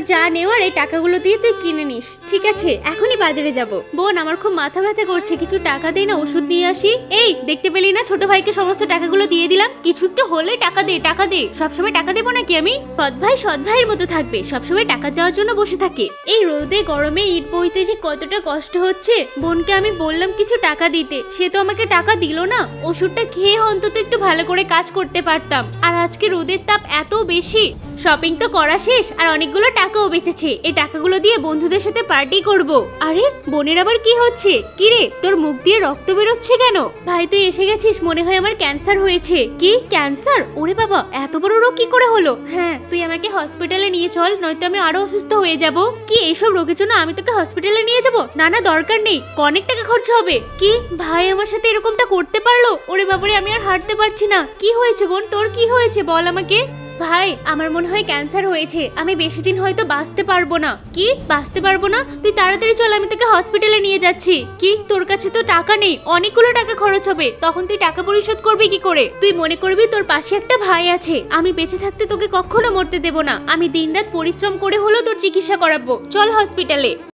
যা নেওয়ার এই টাকাগুলো দিয়ে তুই কিনে নিস। ঠিক আছে, এখনই বাজারে যাব। বোন, আমার খুব মাথা ব্যথা করছে, কিছু টাকা দে না, ওষুধ নিয়ে আসি। এই দেখতে পেলি না, ছোট ভাইকে সমস্ত টাকাগুলো দিয়ে দিলাম। কিছু একটু হলে টাকা দে, টাকা দে। সবসময় টাকা দেবো নাকি আমি? সৎ ভাইয়ের মতো থাকবে, সবসময় টাকা চাওয়ার জন্য বসে থাকে। এই রোদে গরমে ইট বইতে যে কতটা কষ্ট হচ্ছে। বোনকে আমি বললাম কিছু টাকা দিতে, সে তো আমাকে টাকা দিল না। ওষুধটা খেয়ে অন্তত একটু ভালো করে কাজ করতে পারতাম। আর আজকে রোদের তাপ এত বেশি, শপিং তো করা শেষ আর অনেকগুলো টাকাও বেঁচেছে। এই টাকাগুলো দিয়ে বন্ধুদের সাথে পার্টি করব। আরে বোনের আবার কি হচ্ছে? কি রে, তোর মুখ দিয়ে রক্ত বেরোচ্ছে কেন? ভাই তুই এসে গেছিস, মনে হয় আমার ক্যান্সার হয়েছে। কি ক্যান্সার? ওরে বাবা, এত বড় রোগ কি করে হলো? হ্যাঁ, তুই আমাকে হসপিটালে নিয়ে চল, নয়তো আমি আরো অসুস্থ হয়ে যাব। কি এইসব রোগের জন্য আমি তোকে হসপিটালে নিয়ে যাব? না না, দরকার নেই, অনেক টাকা খরচ হবে। কি ভাই আমার সাথে এরকমটা করতে পারলো? ওরে বাবারে, আমি আর হাঁটতে পারছি না। কি হয়েছে বোন, তোর কি হয়েছে বল আমাকে। ভাই আমার মনে হয় ক্যান্সার হয়েছে, আমি বেশি দিন হয়তো বাঁচতে পারবো না। কি বাঁচতে পারবো না? তুই তাড়াতাড়ি চল, আমি তোকে হসপিটালে নিয়ে যাচ্ছি। কি তোর কাছে তো টাকা নেই, অনেকগুলো টাকা খরচ হবে, তখন তুই টাকা পরিশোধ করবি কি করে? তুই মনে করবি তোর পাশে একটা ভাই আছে। আমি বেঁচে থাকতে তোকে কখনো মরতে দেব না। আমি দিনরাত পরিশ্রম করে হলেও তোর চিকিৎসা করাবো। চল হসপিটালে।